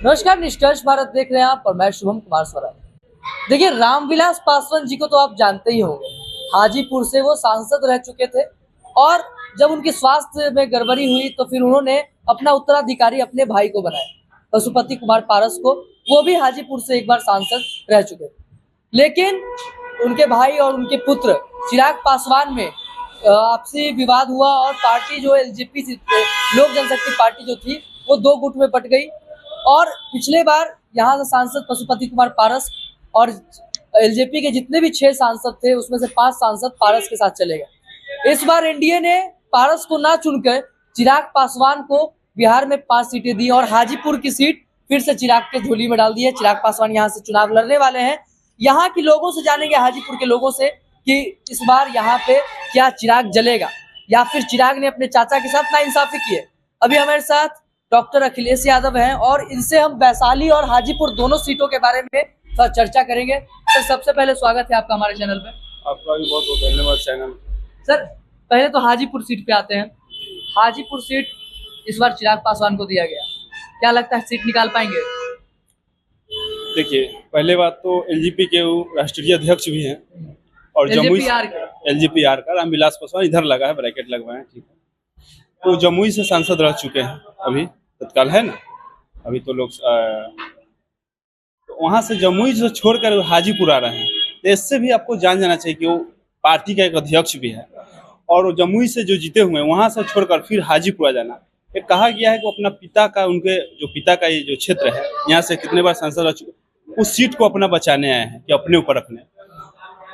नमस्कार, निष्कर्ष भारत देख रहे हैं आप और मैं शुभम कुमार स्वराज। देखिए, रामविलास पासवान जी को तो आप जानते ही होंगे। हाजीपुर से वो सांसद रह चुके थे और जब उनके स्वास्थ्य में गड़बड़ी हुई तो फिर उन्होंने अपना उत्तराधिकारी अपने भाई को बनाया, पशुपति कुमार पारस को। वो भी हाजीपुर से एक बार सांसद रह चुके थे, लेकिन उनके भाई और उनके पुत्र चिराग पासवान में आपसी विवाद हुआ और पार्टी जो एलजेपी लोक जनशक्ति पार्टी जो थी वो दो गुट में बट गई। और पिछले बार यहाँ से सांसद पशुपति कुमार पारस और एलजेपी के जितने भी 6 सांसद थे उसमें से 5 सांसद पारस के साथ चले गए। इस बार एनडीए ने पारस को ना चुनकर चिराग पासवान को बिहार में 5 सीटें दी और हाजीपुर की सीट फिर से चिराग के झोली में डाल दी है। चिराग पासवान यहाँ से चुनाव लड़ने वाले हैं। यहाँ के लोगों से जानेंगे, हाजीपुर के लोगों से, कि इस बार यहाँ पे क्या चिराग जलेगा या फिर चिराग ने अपने चाचा के साथ नाइंसाफी की है। अभी हमारे साथ डॉक्टर अखिलेश यादव हैं और इनसे हम वैशाली और हाजीपुर दोनों सीटों के बारे में थोड़ा चर्चा करेंगे। सर, सबसे पहले स्वागत है आपका हमारे चैनल पे। आपका भी बहुत बहुत धन्यवाद चैनल। सर, पहले तो हाजीपुर सीट पे आते हैं। हाजीपुर सीट इस बार चिराग पासवान को दिया गया, क्या लगता है सीट निकाल पाएंगे? देखिए, पहले बात तो एलजेपी के वो राष्ट्रीय अध्यक्ष भी हैं और जमुई एलजेपीआर का रामविलास पासवान इधर लगा है, ब्रैकेट लगवाए हैं, ठीक है। तो जमुई से सांसद रह चुके हैं, अभी तत्काल है ना, अभी तो लोग तो वहां से जमुई से छोड़कर हाजीपुर आ रहे हैं। तो इससे भी आपको जान जाना चाहिए कि वो पार्टी का एक अध्यक्ष भी है और जमुई से जो जीते हुए हैं वहां से छोड़कर फिर हाजीपुर आ जाना। एक कहा गया है कि अपना पिता का, उनके जो पिता का ये जो क्षेत्र है, यहाँ से कितने बार सांसद रह चुके, उस सीट को अपना बचाने आए हैं कि अपने ऊपर रखने।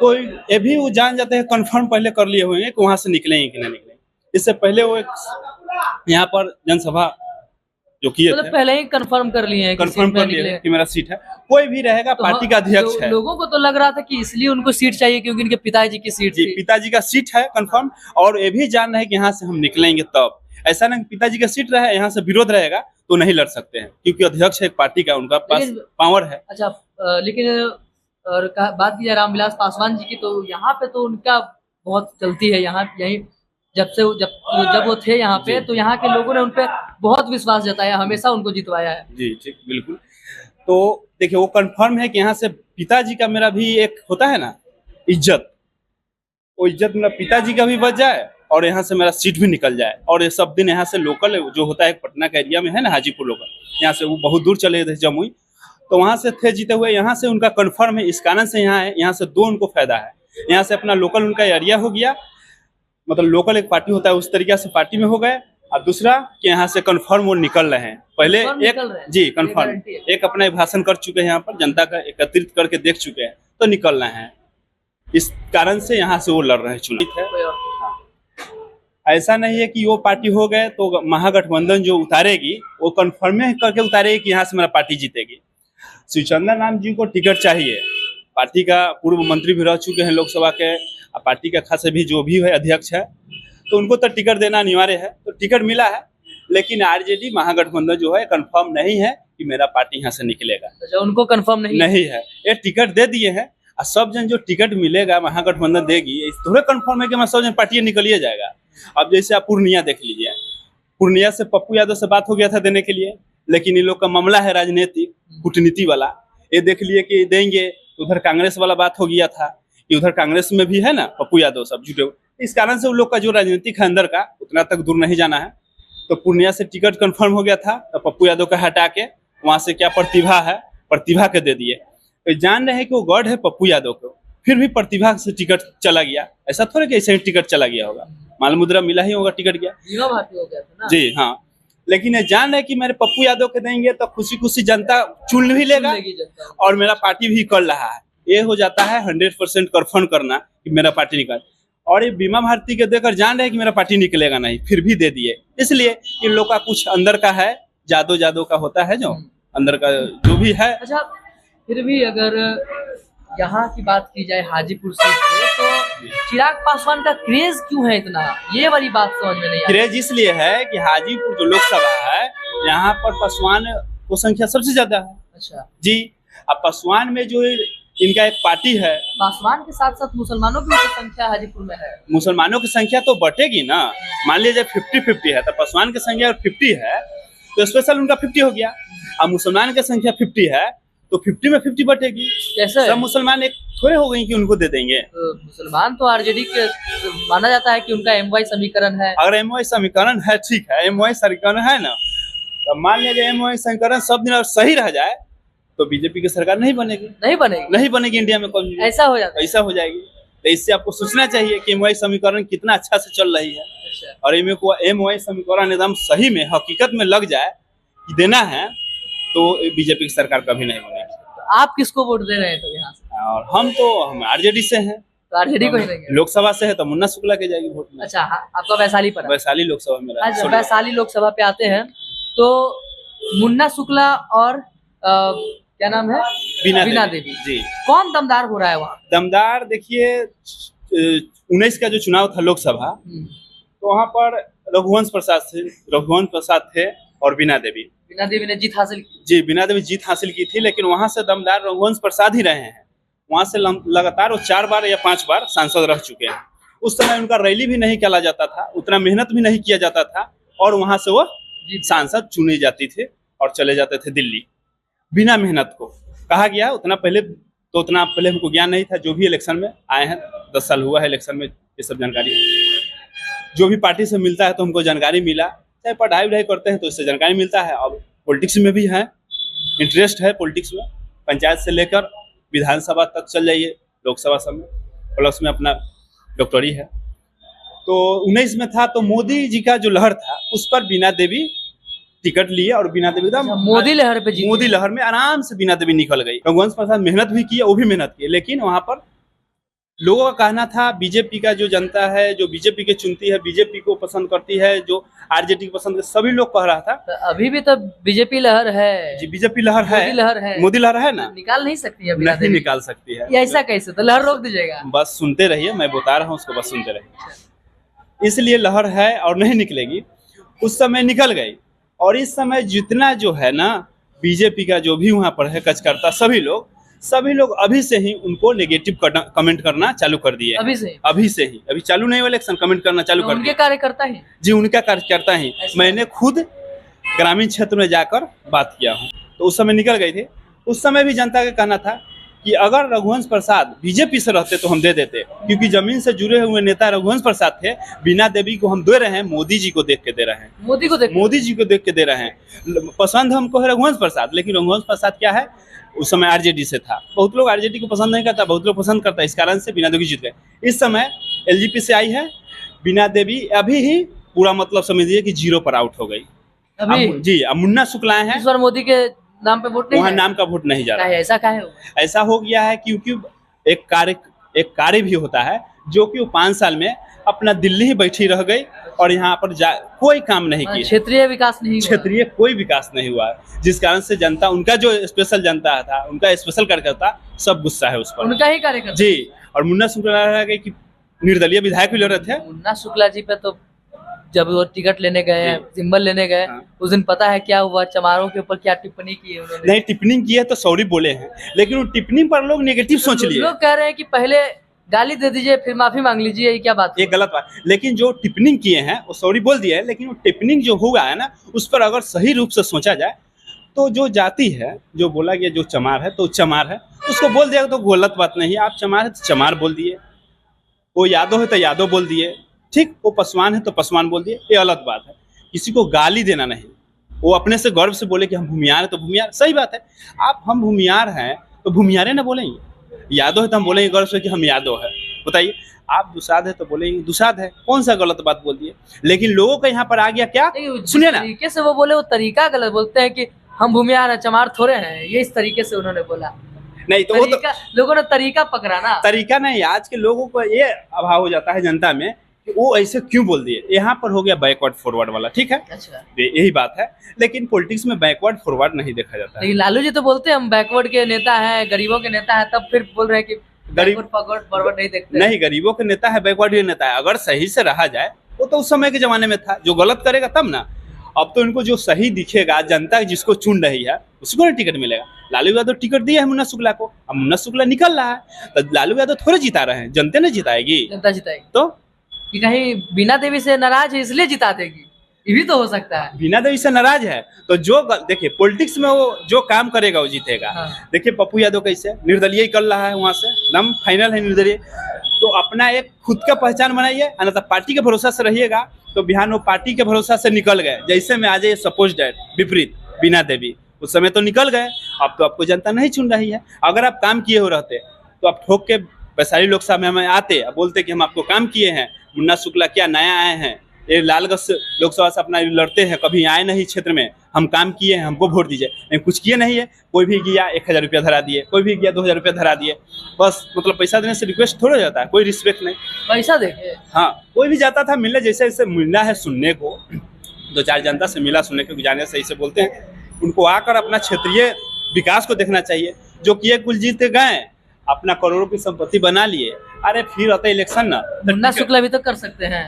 तो ये भी वो जान जाते हैं, कंफर्म पहले कर लिए हुए हैं कि वहां से निकलेंगे कि नहीं निकलेंगे। इससे पहले वो एक यहाँ पर जनसभा जो किए थे, पहले ही कंफर्म कर लिए हैं, कंफर्म कर लिए हैं कि मेरा सीट है, कोई भी रहेगा, तो पार्टी का अध्यक्ष है। लोगों को तो लग रहा था कि इसलिए उनको सीट चाहिए क्योंकि इनके पिताजी की सीट थी। पिताजी का सीट है कंफर्म, और ये भी जान रहे हैं कि यहाँ से हम निकलेंगे। तब ऐसा नहीं पिताजी का सीट रहे, यहाँ से विरोध रहेगा तो नहीं लड़ सकते हैं क्योंकि अध्यक्ष है एक पार्टी का, उनका पास पावर है। अच्छा, लेकिन और बात की जाए रामविलास पासवान जी की, तो यहाँ पे तो उनका बहुत चलती है। यहाँ यही जब वो थे यहाँ पे, तो यहाँ के लोगों ने उनपे बहुत विश्वास जताया, हमेशा उनको जितवाया है। जी ठीक, बिल्कुल। तो देखिए, वो कंफर्म है कि यहाँ से पिताजी का मेरा भी एक होता है ना इज्जत, वो इज्जत मेरा पिताजी का भी बच जाए और यहाँ से मेरा सीट भी निकल जाए। और ये सब दिन यहाँ से लोकल जो होता है पटना का एरिया में है ना, हाजीपुर लोकल, यहाँ से वो बहुत दूर चले गए थे जमुई, तो वहां से थे जीते हुए, यहाँ से उनका कंफर्म है। इस कारण से यहाँ है, यहाँ से दो उनको फायदा है। यहाँ से अपना लोकल उनका एरिया हो गया, मतलब लोकल एक पार्टी होता है उस तरीके से पार्टी में हो गए। और दूसरा कि यहाँ से कंफर्म वो निकल रहे हैं। पहले एक कंफर्म एक अपना भाषण कर चुके हैं, यहाँ पर जनता का एकत्रित करके देख चुके हैं, तो निकल रहे हैं। इस कारण से यहाँ से वो लड़ रहे हैं चुनाव। ऐसा नहीं है कि वो पार्टी हो गए तो महागठबंधन जो उतारेगी वो कंफर्म करके उतारेगी कि यहाँ से मेरा पार्टी जीतेगी। शिवचंद्र राम जी को टिकट चाहिए, पार्टी का पूर्व मंत्री भी रह चुके हैं लोकसभा के, पार्टी का खास भी जो भी है अध्यक्ष है, तो उनको तो टिकट देना अनिवार्य है। तो टिकट मिला है, लेकिन आरजेडी महागठबंधन जो है कंफर्म नहीं है कि मेरा पार्टी यहाँ से निकलेगा। अच्छा, उनको कंफर्म नहीं है। ये टिकट दे दिए हैं और सब जन जो टिकट मिलेगा महागठबंधन देगी, थोड़े कंफर्म है कि मैं सब जन पार्टी निकलिए जाएगा। अब जैसे आप पूर्णिया देख लीजिए, पूर्णिया से पप्पू यादव से बात हो गया था देने के लिए, लेकिन इन लोग का मामला है राजनीतिक कूटनीति वाला, ये देख लिए कि देंगे। उधर कांग्रेस वाला बात हो गया था कि उधर कांग्रेस में भी है ना पप्पू यादव सब जुटे, इस कारण से उन लोग का जो राजनीतिक है अंदर का, उतना तक दूर नहीं जाना है। तो पूर्णिया से टिकट कंफर्म हो गया था, तो पप्पू यादव का हटा के वहां से क्या प्रतिभा है, प्रतिभा के दे दिए। तो जान रहे हैं कि वो गढ़ है पप्पू यादव को, फिर भी प्रतिभा से टिकट चला गया। ऐसा थोड़ा कि ऐसे ही टिकट चला गया होगा, माल मुद्रा मिला ही होगा, टिकट गया, बीमा भारती हो गया था ना। जी हाँ। लेकिन ये जान रहे कि मेरे पप्पू यादव के देंगे तो खुशी खुशी जनता चुन भी लेगा और मेरा पार्टी भी कर रहा है। ये हो जाता है 100% कंफर्म करना कि मेरा पार्टी निकल। और ये बीमा भारती के देकर जान रहे कि मेरा पार्टी निकलेगा नहीं, फिर भी दे दिए। इसलिए इन लोग का कुछ अंदर का है, जादू का होता है जो अंदर का जो भी है। अच्छा, फिर भी अगर यहाँ की बात की जाए हाजीपुर सीट पे, तो चिराग पासवान का क्रेज क्यों है इतना, ये वाली बात समझ में नहीं आई। क्रेज इसलिए है कि हाजीपुर जो लोकसभा है, यहाँ पर पासवान को संख्या सबसे ज्यादा है। अच्छा जी। अब पासवान में जो इनका एक पार्टी है, पासवान के साथ साथ मुसलमानों की भी संख्या हाजीपुर में है। मुसलमानों की संख्या तो बढ़ेगी ना, मान लीजिए 50-50 है, तो पासवान की संख्या 50 है तो स्पेशल उनका 50 हो गया। अब मुसलमान की संख्या 50 है तो 50 में 50 बटेगी। कैसे? सब मुसलमान एक थोड़े हो गई कि उनको दे देंगे। तो मुसलमान तो आरजेडी के माना जाता है कि उनका एमवाई समीकरण है। अगर एमओआई समीकरण है, ठीक है, एमओआई समीकरण है ना, तो मान लीजिए एमओआई समीकरण सब दिन अगर सही रह जाए तो बीजेपी की सरकार नहीं बनेगी। नहीं बनेगी इंडिया में कभी। ऐसा हो जाता है। ऐसा हो जाएगी। तो इससे आपको सोचना चाहिए कि एमओआई समीकरण कितना अच्छा से चल रही है। अच्छा। और एमओआई समीकरण एकदम सही में हकीकत में लग जाए कि देना है तो बीजेपी की सरकार कभी नहीं बनेगी। तो आप किसको वोट दे रहे हैं तो यहाँ से? और हम आरजेडी से हैं। तो आरजेडी को ही देंगे। लोकसभा से है तो मुन्ना शुक्ला के जाएगी वोट में। अच्छा, हाँ, आपका वैशाली पर है। वैशाली लोकसभा में आज वैशाली लोकसभा पे आते हैं तो मुन्ना शुक्ला और क्या नाम है, बीना देवी जी, कौन दमदार हो रहा है वहाँ? दमदार देखिए 19 का जो चुनाव था लोकसभा, तो वहाँ पर रघुवंश प्रसाद थे और बीना देवी ने जीत हासिल की। जी, बीना देवी जीत हासिल की थी, लेकिन वहां से दमदार रघुवंश प्रसाद ही रहे हैं। वहां से लगातार वो 4 बार या 5 बार सांसद रह चुके हैं। उस समय उनका रैली भी नहीं चला जाता था, उतना मेहनत भी नहीं किया जाता था, और वहां से वो सांसद चुने जाती थे और चले जाते थे दिल्ली बिना मेहनत को। कहा गया उतना पहले हमको ज्ञान नहीं था। जो भी इलेक्शन में आए हैं, 10 साल हुआ है इलेक्शन में, ये सब जानकारी जो भी पार्टी से मिलता है तो हमको जानकारी मिला। चाहे पढ़ाई वढ़ाई करते हैं तो इससे जानकारी मिलता है। अब पॉलिटिक्स में भी है, इंटरेस्ट है पॉलिटिक्स में, पंचायत से लेकर विधानसभा तक चल जाइए, लोकसभा सब में, प्लस में अपना डॉक्टरी है। तो 19 में था तो मोदी जी का जो लहर था उस पर बीना देवी टिकट लिए और बीना देवी एकदम मोदी लहर पे जीती। मोदी लहर में आराम से बीना देवी निकल गई। रघुवंश प्रसाद मेहनत भी किए, वो भी मेहनत किए, लेकिन वहां पर लोगों का कहना था बीजेपी का जो जनता है, जो बीजेपी के चुनती है, बीजेपी को पसंद करती है, जो आरजेडी को पसंद, सभी लोग कह रहा था। तो अभी भी तो बीजेपी लहर है जी, बीजेपी लहर है, मोदी लहर है ना, निकाल नहीं सकती है, नहीं निकाल सकती है। ये ऐसा कैसे? तो लहर रोक दीजिएगा। बस सुनते रहिए, मैं बता रहा हूँ उसको, बस सुनते रहिए। इसलिए लहर है और नहीं निकलेगी। उस समय निकल गई, और इस समय जितना जो है ना बीजेपी का जो भी वहाँ पर है कचकर्ता, सभी लोग अभी से ही उनको नेगेटिव कमेंट करना चालू कर दिए। अभी से ही अभी चालू नहीं हुआ इलेक्शन, कमेंट करना चालू कर दिए। उनके कार्यकर्ता ही जी, उनका कार्यकर्ता ही। मैंने खुद ग्रामीण क्षेत्र में जाकर बात किया हूँ, तो उस समय निकल गए थे। उस समय भी जनता का कहना था कि अगर रघुवंश प्रसाद बीजेपी से रहते तो हम दे देते, क्योंकि जमीन से जुड़े हुए नेता रघुवंश प्रसाद थे। बीना देवी को हम दे रहे हैं, मोदी जी को देख के दे रहे हैं, मोदी जी को देख के दे रहे हैं। पसंद हमको है रघुवंश प्रसाद, लेकिन रघुवंश प्रसाद क्या है, उस समय आरजेडी से था। बहुत लोग आरजेडी को पसंद नहीं करता, बहुत लोग पसंद करता है, इस कारण से बीना देवी जीत गए। इस समय एलजेपी से आई है बीना देवी, अभी ही पूरा मतलब समझिए कि 0 पर आउट हो गई जी। अब मुन्ना शुक्ला है, इस बार मोदी के नाम पे वोट नहीं, वहाँ नाम का वोट नहीं जा रहा है। ऐसा क्या है? ऐसा हो गया है क्योंकि एक कार्य भी होता है, जो कि वो 5 साल में अपना दिल्ली ही बैठी रह गई और यहाँ पर कोई काम नहीं किया, क्षेत्रीय कोई विकास नहीं हुआ, जिस कारण से जनता, उनका जो स्पेशल जनता था, उनका स्पेशल कार्यकर्ता सब गुस्सा है उस पर, उनका ही कार्यकर्ता जी। और मुन्ना शुक्ला रह गए कि निर्दलीय विधायक भी लड़ रहे थे। मुन्ना शुक्ला जी पे तो जब वो टिकट लेने गए, सिंबल लेने गए, उस दिन पता है क्या हुआ? चमारों के ऊपर क्या टिप्पणी की है उन्होंने? नहीं, टिप्पणी की है तो सॉरी बोले हैं, लेकिन वो टिप्पणी पर लोग नेगेटिव सोच लिए। लोग कह रहे हैं कि पहले गाली दे दीजिए फिर माफी मांग लीजिए, ये क्या बात? ये गलत बात। लेकिन जो टिप्पणी किए हैं वो सॉरी बोल दिया है, लेकिन वो टिप्पणी जो हुआ है ना, उस पर अगर सही रूप से सोचा जाए तो जो जाति है, जो बोला गया जो चमार है तो चमार है, उसको बोल दिया तो गलत बात नहीं। आप चमार है तो चमार बोल दिए, वो यादव है तो यादव बोल दिए, ठीक, वो पसवान है तो पसवान बोल दिए, ये अलग बात है। किसी को गाली देना नहीं, वो अपने से गर्व से बोले कि हम भूमियार है तो भूमियार, सही बात है। आप हम भूमियार हैं तो भूमियारे ना बोलेंगे, यादव है तो हम बोलेंगे गर्व से कि हम यादव है। बताइए, आप दुसाध है तो बोलेंगे दुसाध है, कौन सा गलत बात बोल दिए? लेकिन लोगों का यहाँ पर आ गया क्या, सुनिए ना, तरीके से वो बोले, वो तरीका गलत बोलते हैं कि हम भूमियार है, चमार थोड़े हैं, ये इस तरीके से उन्होंने बोला। नहीं तो वो तो लोगों ने तरीका पकड़ा ना, तरीका नहीं। आज के लोगों को ये अभाव हो जाता है जनता में कि वो ऐसे क्यों बोल दिए। यहाँ पर हो गया बैकवर्ड फॉरवर्ड वाला, ठीक है, अच्छा, यही बात है। लेकिन पॉलिटिक्स में बैकवर्ड फॉरवर्ड नहीं देखा जाता है। लालू जी तो बोलते हैं हम बैकवर्ड के नेता हैं, गरीबों के नेता हैं, तब फिर बोल रहे हैं कि बैकवर्ड फॉरवर्ड नहीं देखते। नहीं, गरीबों के नेता है, बैकवर्ड के नेता है। अगर सही से रहा जाए वो तो उस समय के जमाने में था, जो गलत करेगा तब ना। अब तो इनको जो सही दिखेगा, जनता जिसको चुन रही है उसको ना टिकट मिलेगा। लालू यादव टिकट दिया है मुन्ना शुक्ला को, अब मुन्ना शुक्ला निकल रहा है तो लालू यादव थोड़े जिता रहे हैं, जनता ने जिताएगी, जनता जिताएगी। तो कि कहीं बीना देवी से नाराज है इसलिए जिता देगी, ये भी तो हो सकता है। बीना देवी से नाराज है तो जो देखिए पॉलिटिक्स में वो जो काम करेगा वो जीतेगा। हाँ। देखिए पप्पू यादव कैसे निर्दलीय ही कर रहा है, वहां से एकदम फाइनल है निर्दलीय। तो अपना एक खुद का पहचान बनाइए, अन्यथा पार्टी के भरोसा से रहिएगा तो बिहार में पार्टी के भरोसा से निकल गए। जैसे में आज सपोज डेट विपरीत बीना देवी उस समय तो निकल गए, अब तो आपको जनता नहीं चुन रही है। अगर आप काम किए हो रहते तो आप ठोक के वैशाली लोकसभा में हमें आते, बोलते कि हम आपको काम किए हैं। मुन्ना शुक्ला क्या नया आए हैं, ये लालगंज लोकसभा से अपना लड़ते हैं, कभी आए नहीं क्षेत्र में, हम काम किए हैं, हमको वोट दीजिए। नहीं, कुछ किए नहीं है। कोई भी गया 1000 रुपया धरा दिए, कोई भी गया 2000 रुपया धरा दिए। बस मतलब पैसा देने से रिक्वेस्ट थोड़ा जाता है, कोई रिस्पेक्ट नहीं। पैसा देखे हाँ, कोई भी जाता था मिलने, जैसे जैसे मिलना है सुनने को, 2-4 जनता से मिला सुनने को, जाने से ऐसे बोलते हैं। उनको आकर अपना क्षेत्रीय विकास को देखना चाहिए। जो किए कुलजीत गए, अपना करोड़ों की संपत्ति बना लिए, अरे फिर आता इलेक्शन ना, मुन्ना शुक्ला भी तो कर सकते हैं।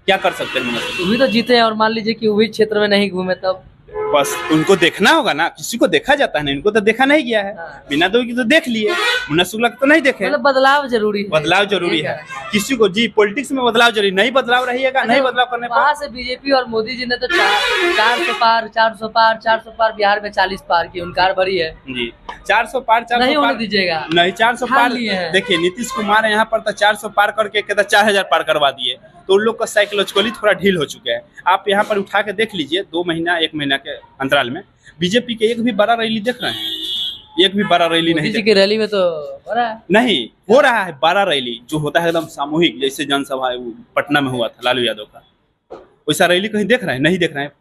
क्या कर सकते हैं मुन्ना शुक्ला? वो भी तो जीते हैं और मान लीजिए कि वही क्षेत्र में नहीं घूमे तब। बस उनको देखना होगा ना, किसी को देखा जाता है ना, इनको तो देखा नहीं गया है। हाँ। बिना दो की तो देख लिए, मुन्ना शुक्ला तो नहीं देखे। मतलब बदलाव जरूरी है। बदलाव जरूरी है, किसी को जी पॉलिटिक्स में बदलाव जरूरी, नहीं बदलाव रहिएगा, नहीं बदलाव करने पर वहाँ से बीजेपी और मोदी जी ने तो 400 पार 400 पार बिहार में 40 पार की उनकार भरी है जी। 400 पार 400 नहीं होने पार दीजिएगा। नहीं, 400 ठान पार लिए हैं। देखिए नीतीश कुमार यहाँ पर तो 400 पार करके कहता 4000 पार करवा दिए, तो उन लोग का साइकोलॉजिकली थोड़ा ढील हो चुके हैं। आप यहाँ पर उठा के देख लीजिए 2 महीना 1 महीना के अंतराल में बीजेपी के एक भी बड़ा रैली देख रहे हैं? एक भी बड़ा रैली नहीं मोदी जी की रैली में तो हो रहा है। नहीं हो रहा है। 12 रैली जो होता है एकदम सामूहिक, जैसे जनसभा पटना में हुआ था लालू यादव का, वैसा रैली कहीं देख रहे हैं? नहीं देख रहे हैं।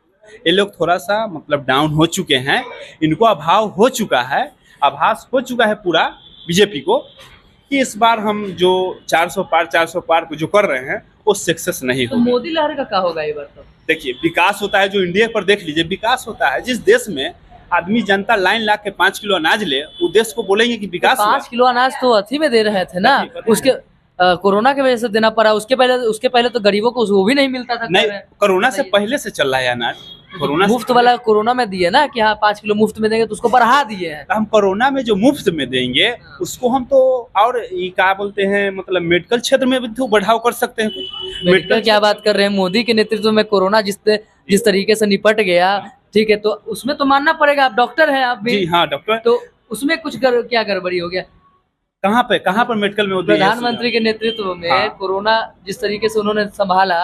ये लोग थोड़ा सा मतलब डाउन हो चुके हैं, इनको अभाव हो चुका है, आभास हो चुका है पूरा बीजेपी को कि इस बार हम जो 400 पार को जो कर रहे हैं वो सक्सेस नहीं तो होगा। मोदी लहर का क्या होगा ये बार? तो देखिए विकास होता है, जो इंडिया पर देख लीजिए विकास होता है। जिस देश में आदमी जनता लाइन ला के 5 किलो अनाज ले, वो देश को बोलेंगे कि विकास हुआ। 5 किलो अनाज तो अथी में दे रहे थे ना, उसके कोरोना की वजह से देना पड़ा। उसके पहले तो गरीबों को वो भी नहीं मिलता था। नहीं, कोरोना से पहले से चल रहा है अनाज। कोरोना मुफ्त वाला कोरोना में दिए ना कि हाँ 5 किलो मुफ्त में देंगे, तो उसको बढ़ा दिए हैं। हम कोरोना में जो मुफ्त में देंगे उसको हम तो और ये क्या बोलते हैं मतलब मेडिकल क्षेत्र में भी तो बढ़ाव कर सकते हैं। मेडिकल क्या बात कर रहे हैं? मोदी के नेतृत्व में कोरोना जिस तरीके से निपट गया, ठीक है, तो उसमें तो मानना पड़ेगा। आप डॉक्टर हैं आप भी। जी हाँ डॉक्टर। तो उसमें कुछ क्या गड़बड़ी हो गया? कहाँ पर मेडिकल में प्रधानमंत्री के नेतृत्व में हाँ। कोरोना जिस तरीके से उन्होंने संभाला,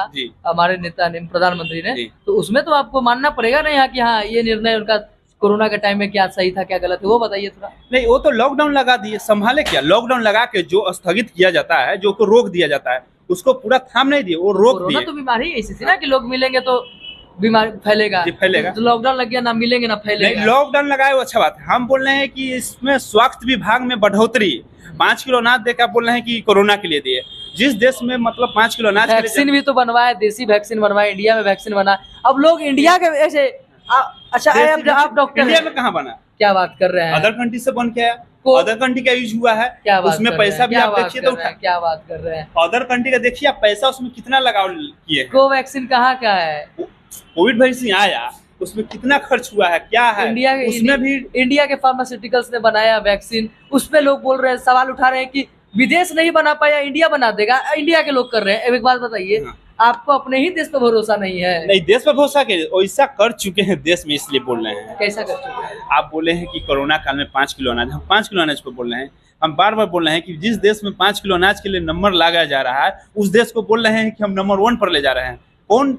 हमारे नेता ने, प्रधानमंत्री ने, तो उसमें तो आपको मानना पड़ेगा ना यहाँ कि हाँ ये निर्णय उनका कोरोना के टाइम में क्या सही था क्या गलत है, वो बताइए थोड़ा। नहीं, वो तो लॉकडाउन लगा दिए, संभाले क्या? लॉकडाउन लगा के जो स्थगित किया जाता है, जो को रोक दिया जाता है, उसको पूरा थाम नहीं दिए, वो रोक दिए। कोरोना तो बीमारी ऐसी थी ना कि लोग मिलेंगे तो बीमारी फैलेगा। फैलेगा। तो लॉकडाउन लग गया, ना मिलेंगे ना फैलेगा। नहीं, लॉकडाउन लगाए वो अच्छा बात है। हम बोल रहे हैं कि इसमें स्वास्थ्य विभाग में बढ़ोतरी, 5 किलो अनाज देकर बोल रहे हैं कि कोरोना के लिए दिए। जिस देश में मतलब 5 किलो अनाज, वैक्सीन भी तो बनवाए, देसी वैक्सीन बनवाए, इंडिया में वैक्सीन बना। अब लोग इंडिया के ऐसे अच्छा आप डॉक्टर इंडिया में कहाँ बना? क्या बात कर रहे हैं? अदर कंट्री से बन के आया, अदर कंट्री का यूज हुआ है, क्या बात उसमें पैसा भी आप देखिए तो क्या बात कर रहे हैं? अदर कंट्री का देखिए आप पैसा उसमें कितना लगाव किए। कोवैक्सीन कहाँ का है? कोविड वैक्सीन आया उसमें कितना खर्च हुआ है, क्या है इंडिया के फार्मास्यूटिकल्स ने बनाया वैक्सीन। उसमें लोग बोल रहे हैं, सवाल उठा रहे हैं कि विदेश नहीं बना पाया, इंडिया बना देगा। इंडिया के लोग कर रहे हैं। एक बात बताइए, हाँ। आपको अपने ही देश पे भरोसा नहीं है? नहीं, देश पे भरोसा के ऐसा कर चुके हैं देश में, इसलिए बोल रहे हैं। कैसा कर चुके हैं? आप बोले हैं कि कोरोना काल में 5 किलो अनाज, हम 5 किलो अनाज को बोल रहे हैं। हम बार बार बोल रहे हैं कि जिस देश में 5 किलो अनाज के लिए नंबर लगाया जा रहा है, उस देश को बोल रहे हैं कि हम नंबर 1 पर ले जा रहे हैं। कौन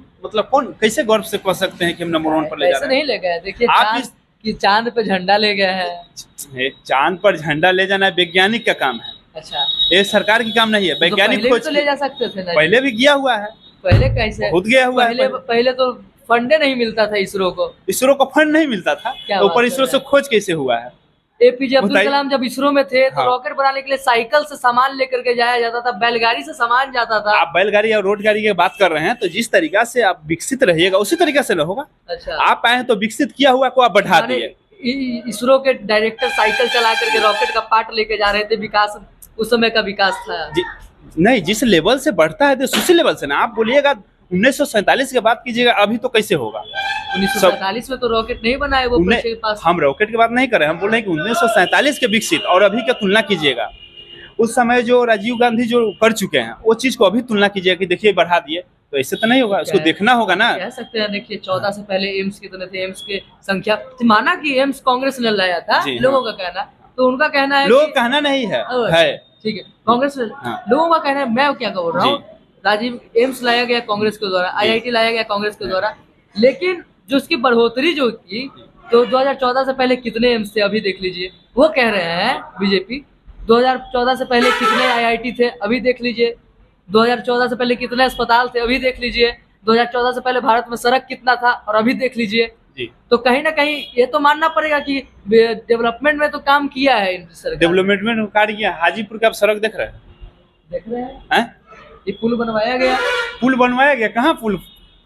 कैसे गर्व से कह सकते हैं कि हम नंबर 1 पर ले जा रहे हैं? नहीं ले गए। देखिए चांद पे झंडा ले गए हैं। चांद पर झंडा ले जाना वैज्ञानिक का काम है। अच्छा, ये सरकार की काम नहीं है। वैज्ञानिक तो ले जा सकते थे ना? पहले भी गया हुआ है। पहले कैसे? खुद गया हुआ है। पहले तो फंडे नहीं मिलता था इसरो को फंड नहीं मिलता था, तो ऊपर इसरो से खोज कैसे हुआ है? एपीजे अब्दुल कलाम जब इसरो में थे तो हाँ। रॉकेट बनाने के लिए साइकिल से सामान लेकर के जाया जाता था, बैलगाड़ी से सामान जाता था। आप बैलगाड़ी और रोड गाड़ी की बात कर रहे हैं, तो जिस तरीका से आप विकसित रहिएगा उसी तरीके से न होगा। अच्छा, आप आए तो विकसित किया हुआ को आप बढ़ा दिए। इसरो के डायरेक्टर साइकिल चला करके रॉकेट का पार्ट लेके जा रहे थे। विकास उस समय का विकास था। नहीं, जिस लेवल से बढ़ता है तो उसी लेवल से ना। आप बोलिएगा 1947 के बात कीजिएगा, अभी तो कैसे होगा? 1947 में तो रॉकेट नहीं बनाए वो के पास। हम रॉकेट की बात नहीं कर रहे, हम बोल रहे हैं कि 1947 के विकसित और अभी का तुलना कीजिएगा। उस समय जो राजीव गांधी जो कर चुके हैं वो चीज को अभी तुलना कीजिएगा कि देखिए बढ़ा दिए, तो ऐसे तो नहीं होगा, उसको देखना होगा ना। कह सकते हैं, देखिए 14 से पहले एम्स कितने थे, एम्स की संख्या माना कि एम्स कांग्रेस ने लाया था, लोगों का कहना, तो उनका कहना है, लोग कहना नहीं है, ठीक है कांग्रेस ने, लोगों का कहना है, मैं क्या बोल रहा हूँ, राजीव एम्स लाया गया कांग्रेस के द्वारा, IIT लाया गया कांग्रेस के द्वारा, लेकिन जो उसकी बढ़ोतरी जो की, तो 2014 से पहले कितने एम्स थे अभी देख लीजिए, वो कह रहे हैं बीजेपी। 2014 से पहले कितने IIT थे अभी देख लीजिए, 2014 से पहले कितने अस्पताल थे अभी देख लीजिए, 2014 से पहले भारत में सड़क कितना था और अभी देख लीजिए। तो कहीं ना कहीं ये तो मानना पड़ेगा कि डेवलपमेंट में तो काम किया है सरकार। डेवलपमेंट में कार्य किया। हाजीपुर का आप सड़क देख रहे हैं? ये पुल बनवाया गया, पुल बनवाया गया, कहाँ पुल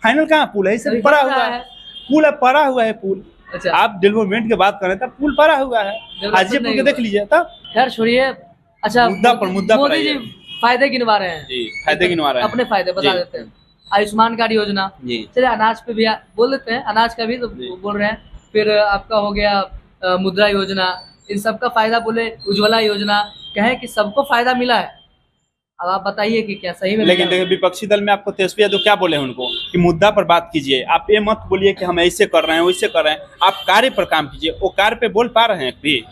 फाइनल, कहाँ पुल है? इसे पड़ा हुआ है, पुल है, पड़ा हुआ है पुल। अच्छा, आप डेवलपमेंट की बात करें तब पुल पड़ा हुआ है, हाजीपुर के देख लीजिए। तब खैर छोड़िए। अच्छा, मुद्दा पर मोदी जी फायदे गिनवा रहे हैं जी, फायदे गिनवा रहे हैं, अपने फायदे बता देते हैं। आयुष्मान कार्ड योजना, चलिए अनाज पे भी बोल देते हैं, अनाज का भी तो बोल रहे हैं। फिर आपका हो गया मुद्रा योजना, इन सब का फायदा बोले, उज्ज्वला योजना, कहे कि सबको फायदा मिला है। अब आप बताइए कि क्या सही में? लेकिन देखिए विपक्षी दल में आपको तेजस्वी यादव क्या बोले उनको कि मुद्दा पर बात कीजिए, आप ये मत बोलिए कि हम ऐसे कर रहे हैं वैसे कर रहे हैं, आप कार्य पर काम कीजिए। वो कार्य पे बोल पा रहे हैं भी?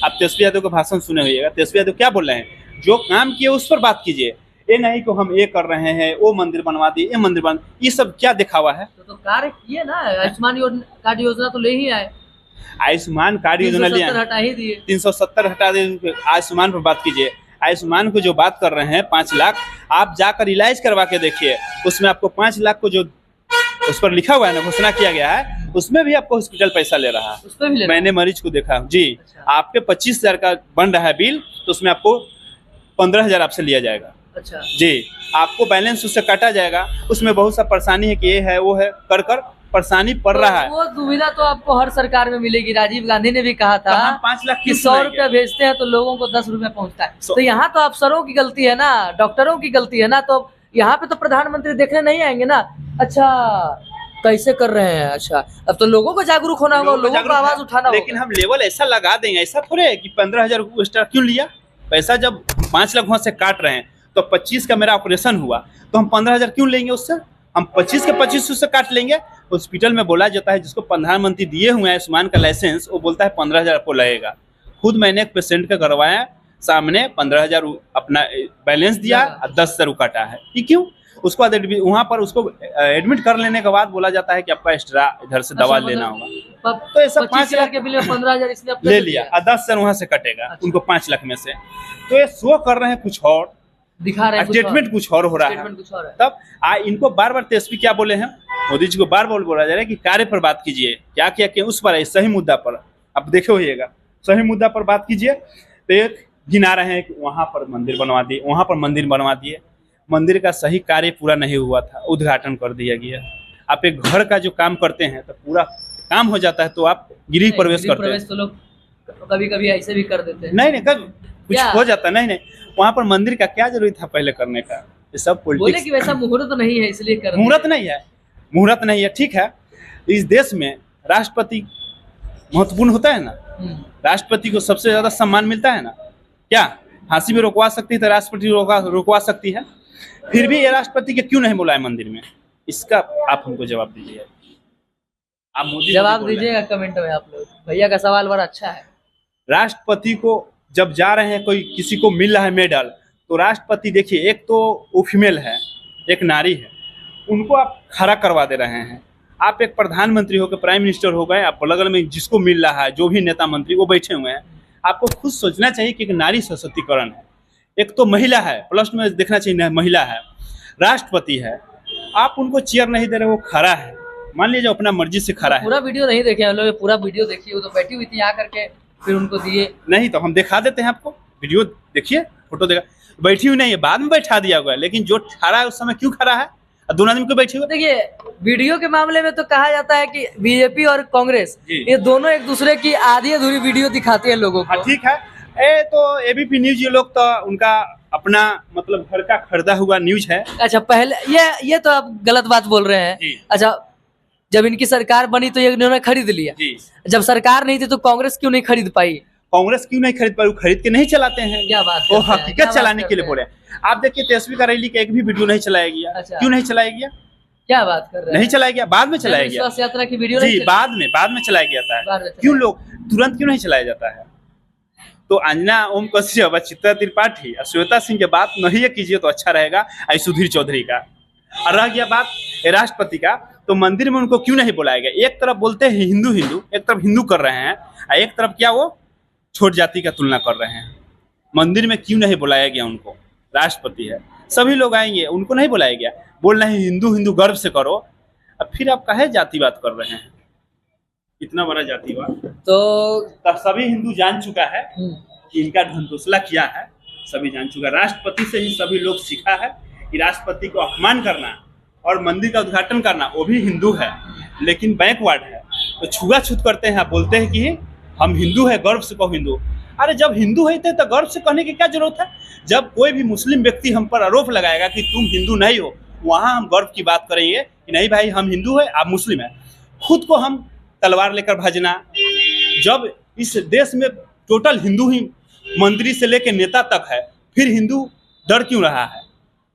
आप तेजस्वी यादव का भाषण सुने होइएगा, तेजस्वी यादव क्या बोल रहे हैं, जो काम किए उस पर बात कीजिए, ये नहीं कि हम ये कर रहे हैं, वो मंदिर बनवा दिए, ये मंदिर बन, ये सब क्या दिखावा है? तो कार्य किए ना, आयुष्मान कार्ड योजना तो ले ही आए, आयुष्मान कार्ड योजना ले हटा ही दिए, 370 हटा दिए। आयुष्मान पर बात कीजिए, आयुष्मान को जो बात कर रहे हैं 5 लाख, आप जाकर इलाज करवा के देखिए, उसमें आपको 5 लाख को जो उस पर लिखा हुआ है ना, घोषणा किया गया है, उसमें भी आपको हॉस्पिटल पैसा ले रहा है। उसमें भी मैंने मरीज को देखा जी। अच्छा। आपके 25,000 का बन रहा है बिल, तो उसमें आपको 15,000 आपसे लिया जाएगा। अच्छा जी, आपको बैलेंस उससे काटा जाएगा। उसमें बहुत सा परेशानी है कि ये है वो है, कर कर परेशानी पड़ रहा है। वो दुविधा तो आपको हर सरकार में मिलेगी। राजीव गांधी ने भी कहा था 5 लाख कि 100 रुपया भेजते हैं तो लोगों को 10 रुपया पहुंचता है। तो यहाँ तो अफसरों की गलती है ना, डॉक्टरों की गलती है ना, तो यहाँ पे तो प्रधानमंत्री देखने नहीं आएंगे ना। अच्छा कैसे कर रहे हैं? अच्छा अब तो लोगों को जागरूक होना होगा, लोगों को आवाज उठाना होगा। लेकिन हम लेवल ऐसा लगा देंगे, ऐसा थोड़े है कि 15,000 एक्स्ट्रा क्यों लिया पैसा। जब 5 लाख वहां से काट रहे हैं तो 25 का मेरा ऑपरेशन हुआ, तो हम 15,000 क्यों लेंगे उससे? हम 25 के 25 उससे काट लेंगे। हॉस्पिटल में बोला जाता है जिसको प्रधानमंत्री दिए हुए हैं आयुष्मान का लाइसेंस, वो बोलता है 15,000 आपको लगेगा। खुद मैंने एक पेशेंट का करवाया, सामने 15,000 अपना बैलेंस दिया और 10,000 काटा है। ये क्यों? उसको बाद वहाँ पर उसको एडमिट कर लेने के बाद बोला जाता है कि आपका एक्स्ट्रा इधर से दवा लेना होगा। तो ऐसा 5 लाख के बिल में 15,000 इसने ले लिया और 10,000 वहाँ से कटेगा। उनको 5 लाख में से। तो ये शो कर रहे हैं कुछ और, दिखा रहे हैं स्टेटमेंट कुछ और हो रहा है। तब इनको बार बार तेजस्वी क्या बोले हैं, मोदी जी को बार बार बोला जा रहा है कि कार्य पर बात कीजिए, क्या किया कि उस पर है, सही मुद्दा पर। अब देखो होइएगा, सही मुद्दा पर बात कीजिए। तो एक गिना रहे हैं कि वहाँ पर मंदिर बनवा दिए, वहाँ पर मंदिर बनवा दिए, मंदिर का सही कार्य पूरा नहीं हुआ था, उद्घाटन कर दिया गया। आप एक घर का जो काम करते हैं तो पूरा काम हो जाता है तो आप गृह प्रवेश करते हैं। तो लोग कभी कभी ऐसे भी कर देते हैं। नहीं कब कुछ हो जाता नहीं, वहाँ पर मंदिर का क्या जरूरत था पहले करने का? ये सब पॉलिटिक्स। बोले कि वैसा मुहूर्त नहीं है इसलिए कर, मुहूर्त नहीं है, ठीक है। इस देश में राष्ट्रपति महत्वपूर्ण होता है ना, राष्ट्रपति को सबसे ज्यादा सम्मान मिलता है ना। क्या फांसी में रोकवा सकती है तो राष्ट्रपति रोकवा सकती है, फिर भी ये राष्ट्रपति के क्यों नहीं बुलाए मंदिर में? इसका आप हमको जवाब दीजिए। आप मोदी जवाब दीजिएगा कमेंट में। आप लोग भैया का सवाल बड़ा अच्छा है। राष्ट्रपति को जब जा रहे हैं, कोई किसी को मिल रहा है मेडल, तो राष्ट्रपति देखिए, एक तो वो फीमेल है, एक नारी है, उनको आप खड़ा करवा दे रहे हैं। आप एक प्रधानमंत्री हो गए, प्राइम मिनिस्टर हो गए, आप बगल में जिसको मिल रहा है, जो भी नेता मंत्री वो बैठे हुए हैं, आपको खुद सोचना चाहिए कि एक नारी सशक्तिकरण है। एक तो महिला है, प्लस में देखना चाहिए महिला है, राष्ट्रपति है, आप उनको चेयर नहीं दे रहे, वो खड़ा है। मान लीजिए अपना मर्जी से खड़ा है। पूरा वीडियो नहीं देखे हम लोग, पूरा वीडियो देखिए, वो तो बैठी हुई थी आकर के, फिर उनको दिए नहीं तो हम दिखा देते हैं आपको, वीडियो देखिए, फोटो देखा, बैठी हुई नहीं है, बाद में बैठा दिया हुआ है, लेकिन जो खड़ा है उस समय क्यों खड़ा है? दोनों आदमी को बैठे हुए। देखिए वीडियो के मामले में तो कहा जाता है कि बीजेपी और कांग्रेस ये दोनों एक दूसरे की आधी अधूरी वीडियो दिखाते हैं लोगों को। ठीक है, तो एबीपी न्यूज ये लोग तो उनका अपना मतलब घर का खरीदा हुआ न्यूज है। अच्छा पहले ये तो आप गलत बात बोल रहे हैं। अच्छा जब इनकी सरकार बनी तो ये इन्होंने खरीद लिया, जब सरकार नहीं थी तो कांग्रेस क्यों नहीं खरीद पाई? कांग्रेस क्यों नहीं खरीद पाई? वो खरीद के नहीं चलाते हैं, क्या बात वो करते हैं, क्या हकीकत बात चलाने के लिए करते बोले। आप देखिए तेजस्वी का रैली का एक भी वीडियो नहीं चलाया गया। अच्छा। क्यों नहीं चलाया गया? क्या बात कर रहे हैं? नहीं चलाया गया, बाद में चलाया गया। विश्वास यात्रा की वीडियो जी नहीं चली? बाद में चलाया गया बाद में था। चलाया। क्यों लोग तुरंत क्यों नहीं चलाया जाता है? तो अंजना ओम कश्यप, चित्रा त्रिपाठी, श्वेता सिंह की बात नहीं कीजिए तो अच्छा रहेगा, सुधीर चौधरी का। और रह गया बात राष्ट्रपति का, तो मंदिर में उनको क्यों नहीं बुलाया गया? एक तरफ बोलते हैं हिंदू हिंदू, एक तरफ हिंदू कर रहे हैं, और एक तरफ क्या वो छोट जाति का तुलना कर रहे हैं। मंदिर में क्यों नहीं बुलाया गया उनको? राष्ट्रपति है, सभी लोग आएंगे, उनको नहीं बुलाया गया। बोल रहे हैं हिंदू हिंदू गर्व से करो, अब फिर आप काहे जातिवाद कर रहे हैं? इतना बड़ा जातिवाद तो तब सभी हिंदू जान चुका है कि इनका ढंढोसला किया है, सभी जान चुका। राष्ट्रपति से ही सभी लोग सीखा है कि राष्ट्रपति को अपमान करना और मंदिर का उद्घाटन करना, वो भी हिंदू है लेकिन बैकवर्ड है, तो छुआछूत करते हैं, बोलते हैं कि हम हिंदू है, गर्व से कहो हिंदू। अरे जब हिंदू है तो गर्व से कहने की क्या जरूरत है? जब कोई भी मुस्लिम व्यक्ति हम पर आरोप लगाएगा कि तुम हिंदू नहीं हो, वहाँ हम गर्व की बात करेंगे कि नहीं भाई हम हिंदू है, आप मुस्लिम है। खुद को हम तलवार लेकर भजना, जब इस देश में टोटल हिंदू ही मंत्री से लेकर नेता तक है, फिर हिंदू डर क्यों रहा है?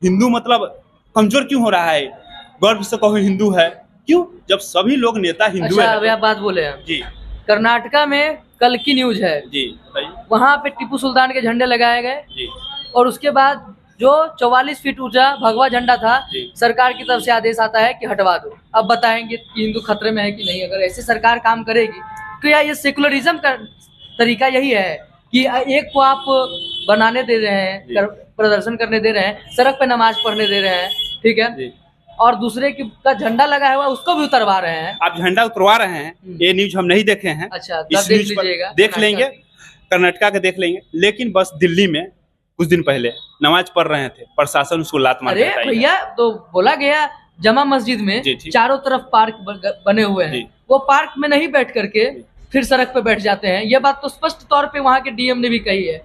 हिंदू मतलब कमजोर क्यों हो रहा है? गर्व से कहो हिंदू है क्यों, जब सभी लोग नेता हिंदू अच्छा, है। अभी आप बात बोले हैं। जी कर्नाटका में कल की न्यूज है, जी बताइए। वहां पे टिप्पू सुल्तान के झंडे लगाए गए जी और उसके बाद जो 44 फीट ऊंचा भगवा झंडा था, जी। सरकार की तरफ से आदेश आता है कि हटवा दो। अब बताएंगे कि हिंदू खतरे में है कि नहीं। अगर ऐसे सरकार काम करेगी तो या ये सेकुलरिज्म का तरीका यही है कि एक को आप बनाने दे रहे हैं, प्रदर्शन करने दे रहे हैं, सड़क पे नमाज पढ़ने दे रहे हैं, ठीक है, जी। और दूसरे का झंडा लगाया हुआ उसको भी उतरवा रहे हैं। आप झंडा उतरवा रहे हैं, ये न्यूज हम नहीं देखे हैं। अच्छा, इस तब देख न्यूज पर लीजिएगा, देख लेंगे, कर्नाटका के देख लेंगे। लेकिन बस दिल्ली में कुछ दिन पहले नमाज पढ़ रहे थे, प्रशासन उसको लात मार अरे देता है। भैया, तो बोला गया जमा मस्जिद में जी, ठीक। चारों तरफ पार्क बने हुए हैं, जी। वो पार्क में नहीं बैठ करके फिर सड़क पे बैठ जाते हैं। ये बात तो स्पष्ट तौर पे वहाँ के डीएम ने भी कही है।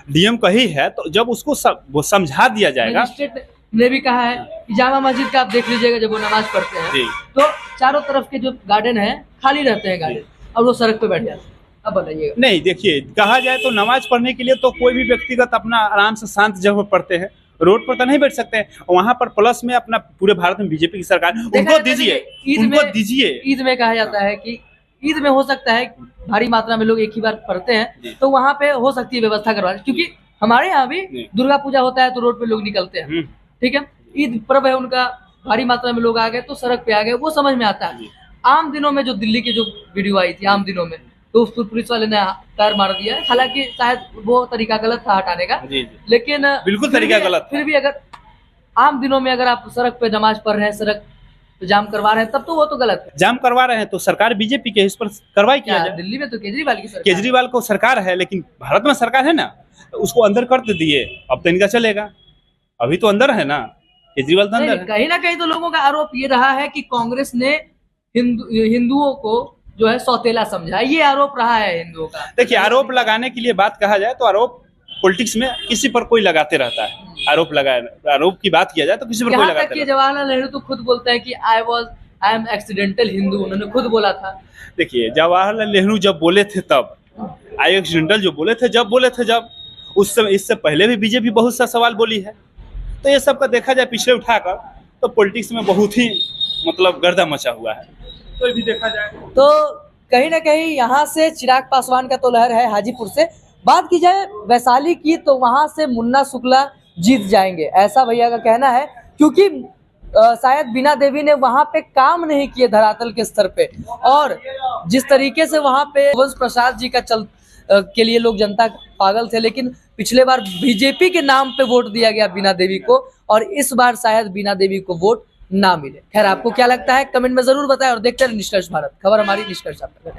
डीएम कही है, तो जब उसको वो समझा दिया जाएगा। मजिस्ट्रेट ने भी कहा है कि जामा मस्जिद का आप देख लीजिएगा, जब वो नमाज पढ़ते हैं जी। तो चारों तरफ के जो गार्डन है खाली रहते हैं गार्डन, और वो सड़क पे बैठ जाते हैं। अब बताइएगा। नहीं देखिए, कहा जाए तो नमाज पढ़ने के लिए तो कोई भी व्यक्तिगत अपना आराम से शांत जगह पर पढ़ते हैं, रोड पर तो नहीं बैठ सकते हैं। वहाँ पर प्लस में अपना पूरे भारत में बीजेपी की सरकार, उनको दीजिए, उनको दीजिए। ईद में कहा जाता है कि ईद में हो सकता है भारी मात्रा में लोग एक ही बार पढ़ते हैं, तो वहाँ पे हो सकती है व्यवस्था करवा, क्योंकि हमारे यहाँ भी दुर्गा पूजा होता है तो रोड पे लोग निकलते हैं, ठीक है। ईद पर्व है उनका, भारी मात्रा में लोग आ गए तो सड़क पे आ गए, वो समझ में आता है। आम दिनों में जो दिल्ली की जो वीडियो आई थी, आम दिनों में तो उस पुलिस वाले ने टायर मार दिया। हालांकि शायद वो तरीका गलत था हटाने का, लेकिन बिल्कुल तरीका गलत। फिर भी अगर आम दिनों में अगर आप सड़क पे नमाज पढ़ रहे हैं, सड़क पे जाम करवा रहे हैं, तब तो वो तो गलत है। जाम करवा रहे हैं तो सरकार बीजेपी के, इस पर कार्रवाई किया जाए। दिल्ली में तो केजरीवाल की सरकार, केजरीवाल को सरकार है, लेकिन भारत में सरकार है ना, तो उसको अंदर कर दिए, अब तो इनका चलेगा। अभी तो अंदर है ना, केजरीवाल तो अंदर है। कहीं ना कहीं तो लोगों का आरोप ये रहा है कि कांग्रेस ने हिंदुओं को जो है सौतेला समझा, ये आरोप रहा है हिंदुओं का। देखिए, आरोप लगाने के लिए बात कहा जाए तो आरोप पॉलिटिक्स में किसी पर कोई लगाते रहता है। आरोप की बात किया जाए तो किसी पर कोई लगाते रहता है। जवाहरलाल नेहरू तो खुद बोलते हैं कि आई एम एक्सीडेंटल हिंदू, उन्होंने खुद बोला था। देखिए, जवाहरलाल नेहरू जब बोले थे तब, आई एक्सीडेंटल जो बोले थे जब उस समय, इससे पहले भी बीजेपी बहुत सा सवाल बोली है। तो ये सब का देखा जाए पिछले उठाकर, तो पॉलिटिक्स में बहुत ही मतलब गर्दा मचा हुआ है। तो भी देखा जाए तो कहीं ना कहीं यहाँ से चिराग पासवान का तो लहर है हाजीपुर से। बात की जाए वैशाली की तो वहां से मुन्ना शुक्ला जीत जाएंगे, ऐसा भैया का कहना है, क्योंकि शायद बीना देवी ने वहां पे काम नहीं किए धरातल के स्तर पे, और जिस तरीके से वहां पे वंश प्रसाद जी का के लिए लोग जनता पागल थे, लेकिन पिछले बार बीजेपी के नाम पे वोट दिया गया बीना देवी को, और इस बार शायद बीना देवी को वोट ना मिले। खैर, आपको क्या लगता है कमेंट में जरूर बताएं, और देखते रहिए निष्कर्ष भारत, खबर हमारी निष्कर्ष आपका।